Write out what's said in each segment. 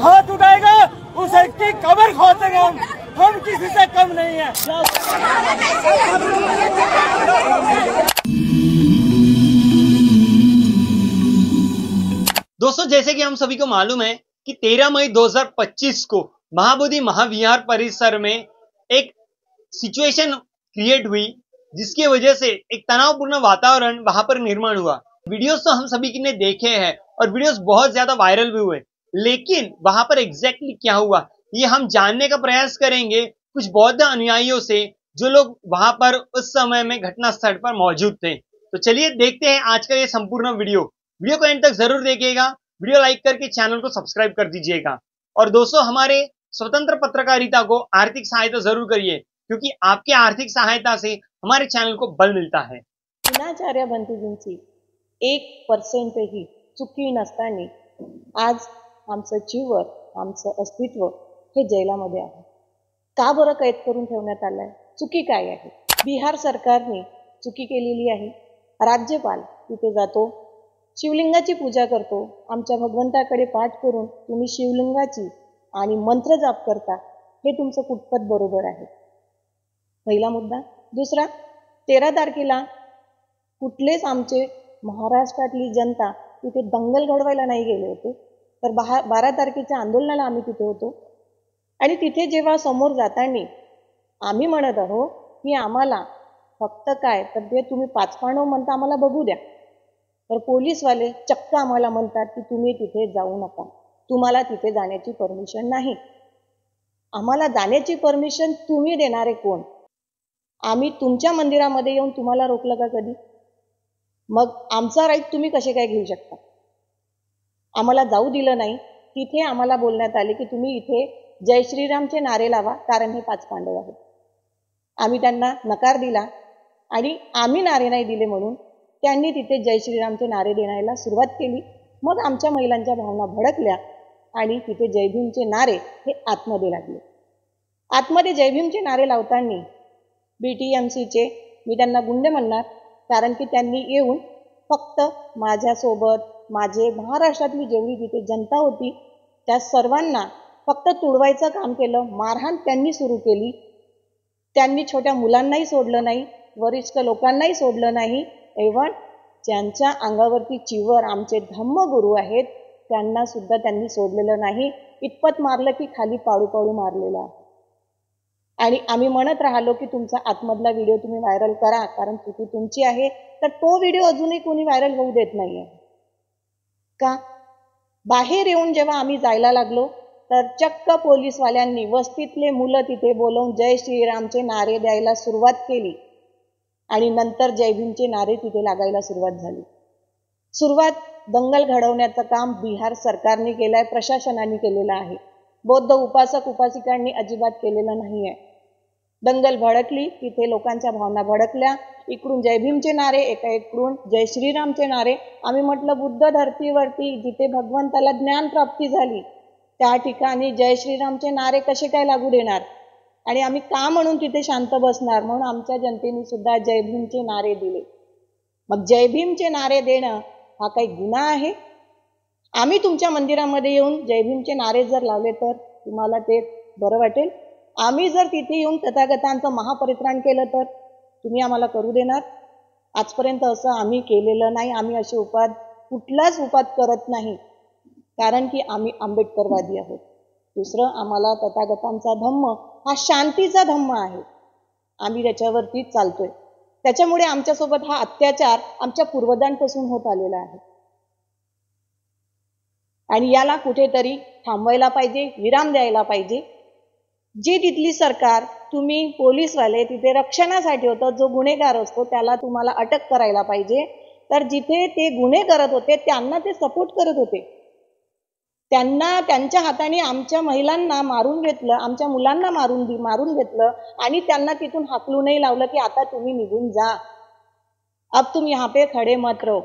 हाथ उठाएगा उसकी कब्र खोदेंगे हम किसी से कम नहीं है। दोस्तों, जैसे कि हम सभी को मालूम है कि 13 मई 2025 को महाबोधि महाविहार परिसर में एक सिचुएशन क्रिएट हुई, जिसकी वजह से एक तनावपूर्ण वातावरण वहां पर निर्माण हुआ। वीडियोस तो हम सभी ने देखे हैं और वीडियोस बहुत ज्यादा वायरल भी हुए, लेकिन वहां पर एग्जैक्टली क्या हुआ ये हम जानने का प्रयास करेंगे कुछ बौद्ध अनुयायियों से, जो लोग वहां पर उस समय में घटना स्थल पर मौजूद थे। तो चलिए देखते हैं आज का ये संपूर्ण वीडियो को एंड तक जरूर देखिएगा। वीडियो लाइक करके चैनल को सब्सक्राइब कर दीजिएगा। और दोस्तों, हमारे स्वतंत्र पत्रकारिता को आर्थिक सहायता जरूर करिए, क्योंकि आपके आर्थिक सहायता से हमारे चॅनल को बल मिळता है। विनाचार्य बंधूंची 1% चुकी नसताना आज आमचं जीवन, आमचं अस्तित्व हे जैलामध्ये आहे। का बरं कैद करून ठेवण्यात आलंय? चुकी काय आहे? बिहार सरकारने चुकी केलेली आहे। राज्यपाल तिथे जातो, शिवलिंगाची पूजा करतो, आमच्या भगवंताकडे पाठ करून तुम्ही शिवलिंगाची आणि मंत्र जाप करता, हे तुमचं कुठपत बरोबर आहे? पहिला मुद्दा। दुसरा, 13 तारखेला कुठलेच आमचे महाराष्ट्रातली जनता तिथे दंगल घडवायला नाही गेले होते, तर 12 तारखेच्या आंदोलनाला आम्ही तिथे होतो। आणि तिथे जेव्हा समोर जाताना आम्ही म्हणत आहोत की आम्हाला फक्त काय तर ते तुम्ही पाचपांडव म्हणता आम्हाला बघू द्या, तर पोलीसवाले चक्क आम्हाला म्हणतात की तुम्ही तिथे जाऊ नका, तुम्हाला तिथे जाण्याची परमिशन नाही। आम्हाला जाण्याची परमिशन तुम्ही देणारे कोण? आम्ही तुमच्या मंदिरामध्ये येऊन तुम्हाला रोकलं का कधी? मग आमचा राईट तुम्ही कसे काय घेऊ शकता? आम्हाला जाऊ दिलं नाही। तिथे आम्हाला बोलण्यात आले की तुम्ही इथे जय श्रीरामचे नारे लावा, कारण हे 5 पांडव आहेत। आम्ही त्यांना नकार दिला आणि आम्ही नारे नाही दिले म्हणून त्यांनी तिथे जय श्रीरामचे नारे देण्याला सुरुवात केली। मग आमच्या महिलांच्या भावना भडकल्या आणि तिथे जय भीमचे नारे हे आतमध्ये लागले। आतमध्ये जय भीमचे नारे लावताना BTMCचे मी त्यांना गुंडे म्हणणार, कारण की त्यांनी येऊन फक्त माझ्यासोबत माझे महाराष्ट्रातली जेवढी तिथे जनता होती त्या सर्वांना फक्त तुडवायचं काम केलं। मारहाण त्यांनी सुरू केली। त्यांनी छोट्या मुलांनाही सोडलं नाही, वरिष्ठ लोकांनाही सोडलं नाही, इव्हन ज्यांच्या अंगावरती चिवर आमचे धम्मगुरू आहेत त्यांना सुद्धा त्यांनी सोडलेलं नाही। इतपत मारलं की खाली पाडू पाडू मारलेलं आहे। आणि आम्ही म्हणत राहिलो की तुमचा आतमधला व्हिडिओ तुम्ही व्हायरल करा, कारण चुकी तुमची आहे। तर तो व्हिडिओ अजूनही कोणी व्हायरल होऊ देत नाहीये का? बाहेर येऊन जेव्हा आम्ही जायला लागलो तर चक्क पोलीसवाल्यांनी वस्तीतले मुलं तिथे बोलवून जय श्रीरामचे नारे द्यायला सुरुवात केली आणि नंतर जय भीमचे नारे तिथे लागायला सुरुवात झाली। सुरुवात दंगल घडवण्याचं काम बिहार सरकारने केलंय, प्रशासनाने केलेलं आहे। बौद्ध उपासक उपासिकांनी अजिबात केलेलं नाहीये। दंगल भडकली, तिथे लोकांच्या भावना भडकल्या, इकडून जय भीमचे नारे, इकडून जय श्रीरामचे नारे। आम्ही म्हटलं बुद्ध धर्तीवरती जिथे भगवंताला ज्ञान प्राप्ती झाली त्या ठिकाणी जय श्रीरामचे नारे कसे काय लागू देणार? आणि आम्ही का म्हणून तिथे शांत बसणार? म्हणून आमच्या जनतेने सुद्धा जय भीमचे नारे दिले। मग जय भीमचे नारे देणं हा काही गुन्हा आहे? आम्ही तुमच्या मंदिरामध्ये येऊन जय भीमचे नारे जर लावले तर तुम्हाला ते बरं वाटेल? आम्ही जर तिथे येऊन तथागतांचं महापरित्राण केलं तर तुम्ही आम्हाला करू देणार? आजपर्यंत असं आम्ही केलेलं नाही। आम्ही असे उपाद कुठलाच उपाद करत नाही, कारण की आम्ही आंबेडकरवादी आहोत। दुसरं, आम्हाला तथागतांचा धम्म हा शांतीचा धम्म आहे, आम्ही त्याच्यावरती चालतोय। त्याच्यामुळे आमच्यासोबत हा अत्याचार आमच्या पूर्वजांपासून होत आलेला आहे आणि याला कुठेतरी थांबवायला पाहिजे, विराम द्यायला पाहिजे। जी तिथली सरकार, तुम्ही पोलीसवाले तिथे रक्षणासाठी होतं, जो गुन्हेगार असतो त्याला तुम्हाला अटक करायला पाहिजे। तर जिथे ते गुन्हे करत होते त्यांना ते सपोर्ट करत होते, त्यांना त्यांच्या हाताने आमच्या महिलांना मारून घेतलं, आमच्या मुलांना मारून घेतलं आणि त्यांना तिथून हाकलूनही लावलं की आता तुम्ही निघून जा, अब तुम यहाँ पे खडे मत रहो।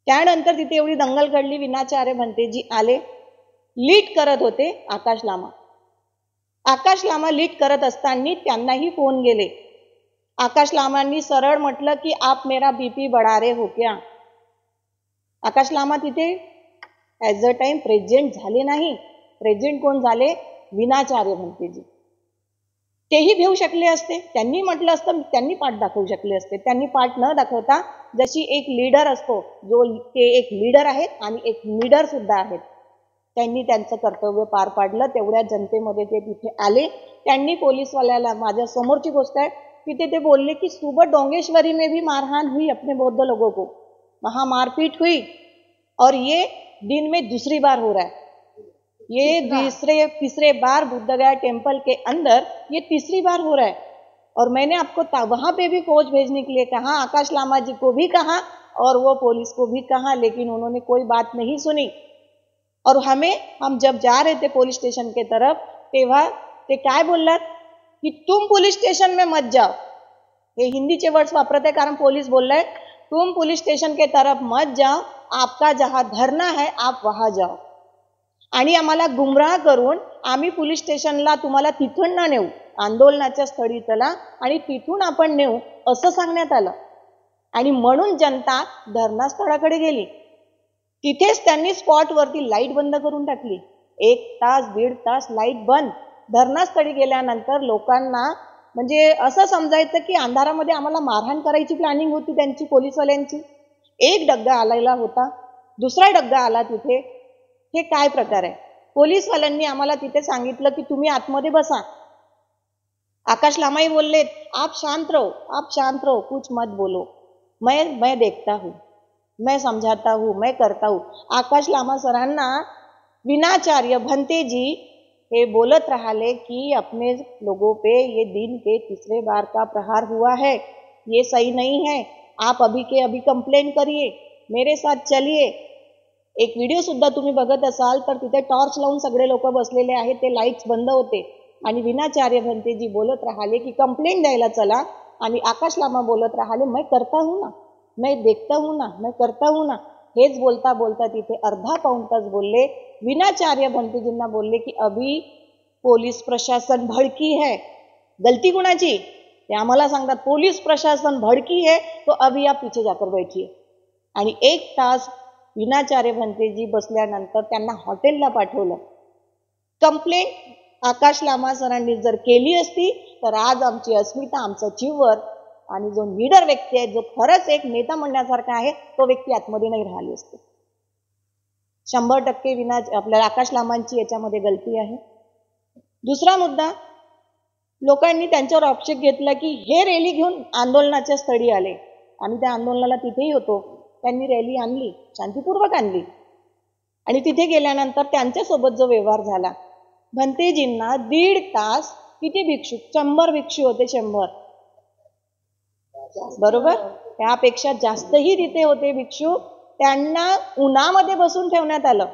त्यानंतर तिथे एवढी दंगल घडली, विनाचार्य भंतेजी आले, लीड करत होते आकाश लामा। आकाश लामा लीड करत असताना त्यांनाही फोन गेले। आकाश लामांनी सरळ म्हटलं की आप मेरा बीपी बढ़ा रहे हो क्या? आकाश लामा तिथे ॲज अ टाइम प्रेझेंट झाले नाही, प्रेझेंट कोण झाले? विनाचार्य भंतेजी. तेही भिवू शकले असते, त्यांनी म्हटलं असतं, त्यांनी पाठ दाखवू शकले असते. त्यांनी पाठ न दाखवता जशी एक लीडर असतो, जो ते एक लीडर आहेत आणि एक लीडर सुद्धा आहेत, त्यांनी त्यांचं कर्तव्य पार पाडलं. तेवढ्या जनतेमध्ये ते तिथे आले. त्यांनी पोलीसवाल्याला, माझ्या समोरची गोष्ट आहे, तिथे ते बोलले की सुबह डोंगेश्वरी में भी मारहाण हुई अपने बौद्ध लोगों को, वहां मारपीट हुई और ये दिन में दूसरी बार हो रहा है. ये तीसरे बार बुद्धगया टेम्पल के अंदर ये तीसरी बार हो रहा है. और मैंने आपको वहां पे भी फौज भेजने के लिए कहा, आकाश लामा जी को भी कहा और वो पुलिस को भी कहा, लेकिन उन्होंने कोई बात नहीं सुनी. और हम जब जा रहे थे पुलिस स्टेशन के तरफ, तेव्हा ते काय बोललात की तुम पुलिस स्टेशन में मत जाओ. हे हिंदीचे वर्ड्स वापरत आहे, कारण पोलीस बोललाय तुम पुलिस स्टेशन के तरफ मत जाओ, आपका जहां धरना है आप वहां जाओ. आणि आम्हाला गुमराह करून आम्ही पोलीस स्टेशनला तुम्हाला तिथून ना नेऊ, आंदोलनाच्या स्थळी चला आणि तिथून आपण नेऊ असं सांगण्यात आलं. आणि म्हणून जनता धरणा स्थळाकडे गेली. तिथेच त्यांनी स्पॉटवरती लाईट बंद करून टाकली. 1 तास 1.5 तास लाईट बंद. धरणास्थळी गेल्यानंतर लोकांना म्हणजे असं समजायचं की अंधारामध्ये आम्हाला मारहाण करायची प्लॅनिंग होती त्यांची, पोलीसवाल्यांची. एक डग्गा आलेला होता, दुसरा डग्गा आला तिथे. हे काय प्रकार आहे? पोलीसवाल्यांनी आम्हाला तिथे सांगितलं की तुम्ही आतमध्ये बसा. आकाश लामाई बोललेत आप शांत रहो, कुछ मत बोलो, मैं देखता हूँ, मैं समझाता हूँ, मैं करता हूँ. आकाश लामा सरांना विनाचार्य भंतेजी हे बोलत रहाले कि अपने लोगों पे ये दिन के तीसरे बार का प्रहार हुआ है, ये सही नहीं है, आप अभी के अभी कंप्लेन करिए, मेरे साथ चलिए. एक व्हिडिओ सुद्धा तुम्ही बघत असाल तर तिथे टॉर्च लावून सगळे लोक बसलेले आहेत, ते लाईट्स बंद होते आणि विनाचार्य भंतेजी बोलत राहिले की कंप्लेंट द्यायला चला. आणि आकाश लामा बोलत राहिले मैं करता हूँ ना, मैं देखता हूँ ना, मैं करता हूँ ना. हेच बोलता बोलता तिथे अर्धा पाऊण तास बोलले. विनाचार्य भंतेजींना बोलले की अभी पोलीस प्रशासन भड़की है. गलती कुणाची? ते आम्हाला सांगतात पोलीस प्रशासन भड़की है, तो अभी आप पीछे जाकर बैठिए. आणि 1 तास विनाचार्य भंतेजी बसल्यानंतर त्यांना हॉटेलला पाठवलं. कंप्लेंट आकाश लामा सरांनी जर केली असती तर आज आमची अस्मिता, आमचं चिवर आणि जो लीडर व्यक्ती आहे, जो खरंच एक नेता म्हणण्यासारखा आहे, तो व्यक्ती आतमध्ये नाही राहिली असते. 100% आपल्या आकाश लामांची याच्यामध्ये गलती आहे. दुसरा मुद्दा, लोकांनी त्यांच्यावर आक्षेप घेतला की हे रॅली घेऊन आंदोलनाच्या स्थळी आले. आम्ही त्या आंदोलनाला तिथेही होतो. त्यांनी रॅली आणली, शांतीपूर्वक आणली. आणि तिथे गेल्यानंतर त्यांच्यासोबत जो व्यवहार झाला, भंतेजींना 1.5 तास किती भिक्षू, 100 भिक्षू होते, 100 बरोबर, त्यापेक्षा जास्तही तिथे होते भिक्षू. त्यांना उन्हामध्ये बसून ठेवण्यात आलं.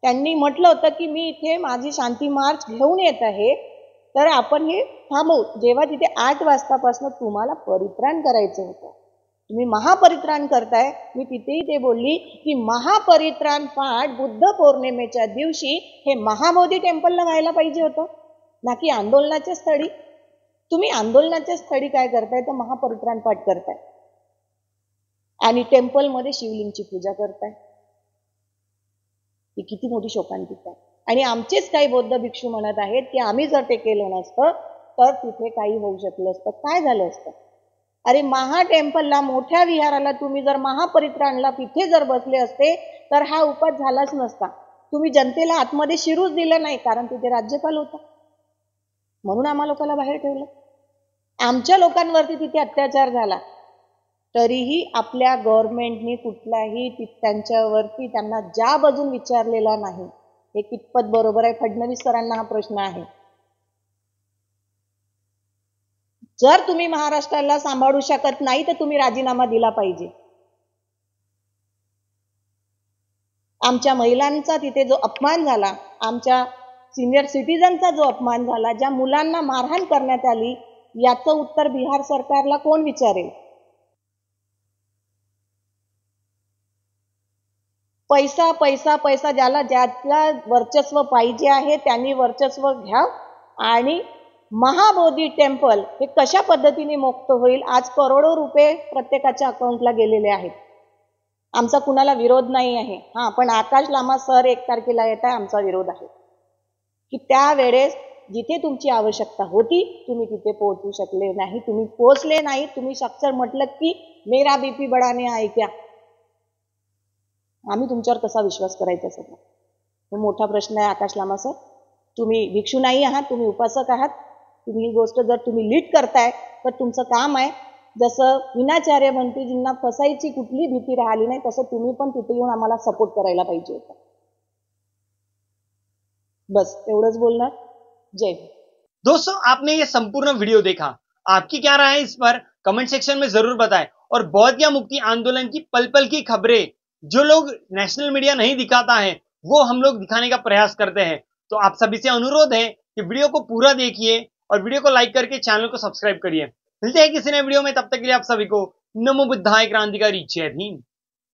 त्यांनी म्हटलं होतं की मी इथे माझी शांती मार्च घेऊन येत आहे, तर आपण हे थांबवू. जेव्हा तिथे 8 वाजतापासून तुम्हाला परित्राण करायचं होतं, तुम्ही महापरित्राण करताय. मी तिथेही ते बोलली की महापरित्राण पाठ बुद्ध पौर्णिमेच्या दिवशी हे महाबोधी टेम्पलला व्हायला पाहिजे होतं, ना की आंदोलनाच्या स्थळी. तुम्ही आंदोलनाच्या स्थळी काय करताय तर महापरित्राण पाठ करताय आणि टेम्पलमध्ये शिवलिंगची पूजा करताय. ही किती मोठी शोकांतिका आहे. आणि आमचेच काही बौद्ध भिक्षू म्हणत आहेत की आम्ही जर ते केलं नसतं तर तिथे काही होऊ शकलं असतं. काय झालं असतं? अरे महा टेम्पलला, मोठ्या विहाराला तुम्ही जर महापरित्राणला तिथे जर बसले असते तर हा उपास झालाच नसता. तुम्ही जनतेला आतमध्ये शिरूच दिलं नाही, कारण तिथे राज्यपाल होता, म्हणून आम्हा लोकांना बाहेर ठेवलं. आमच्या लोकांवरती तिथे अत्याचार झाला, तरीही आपल्या गव्हर्नमेंटनी कुठलाही त्यांच्यावरती त्यांना ज्या बाजून विचारलेला नाही. हे कितपत बरोबर आहे? फडणवीस सरांना हा प्रश्न आहे. जर तुम्ही महाराष्ट्राला सांभाळू शकत नाही तर तुम्ही राजीनामा दिला पाहिजे. आमच्या महिलांचा तिथे जो अपमान झाला, आमच्या सिनियर सिटीजनचा जो अपमान झाला, ज्या मुलांना मारहाण करण्यात आली, याचं उत्तर बिहार सरकारला कोण विचारेल? पैसा पैसा पैसा, ज्याला वर्चस्व पाहिजे आहे त्यांनी वर्चस्व घ्या. आणि महाबोधी टेम्पल हे कशा पद्धतीने मुक्त होईल? आज करोडो रुपये प्रत्येकाच्या अकाउंटला गेलेले आहेत. आमचा कुणाला विरोध नाही आहे. हां, पण आकाश लामा सर 1 तारखेला येत आहे, आमचा विरोध आहे. की त्यावेळेस जिथे तुमची आवश्यकता होती तुम्ही तिथे पोहोचू शकले नाही, तुम्ही पोहोचले नाही, तुम्ही साक्षर म्हटलं की मेरा बीपी बढ़ाने आहे क्या? आम्ही तुमच्यावर कसा विश्वास करायचा सगळं? तो मोठा प्रश्न आहे आकाश लामा सर. तुम्ही भिक्षू नाही आहात, तुम्ही उपासक आहात. तुम्ही ही गोष्ट जर तुम्ही लीड करताय तर तुमचं काम आहे. जसं विनाचार्य बंटीजींना फसायची कुठली भीती राहिली नाही तसं तुम्ही पण तिथे येऊन आम्हाला सपोर्ट करायला पाहिजे होता. बस एवढंच बोलणार. जय हिंद. दोस्तों, आपने ये संपूर्ण वीडियो देखा, आपकी क्या राय है इस पर कमेंट सेक्शन में जरूर बताएं। और बौद्ध मुक्ति आंदोलन की पल पल की खबरें जो लोग नेशनल मीडिया नहीं दिखाता है वो हम लोग दिखाने का प्रयास करते हैं। तो आप सभी से अनुरोध है कि वीडियो को पूरा देखिए और वीडियो को लाइक करके चैनल को सब्सक्राइब करिए। मिलते हैं किसी नए वीडियो में, तब तक के लिए आप सभी को नमो बुद्धाय क्रांतिकारी जय भीम।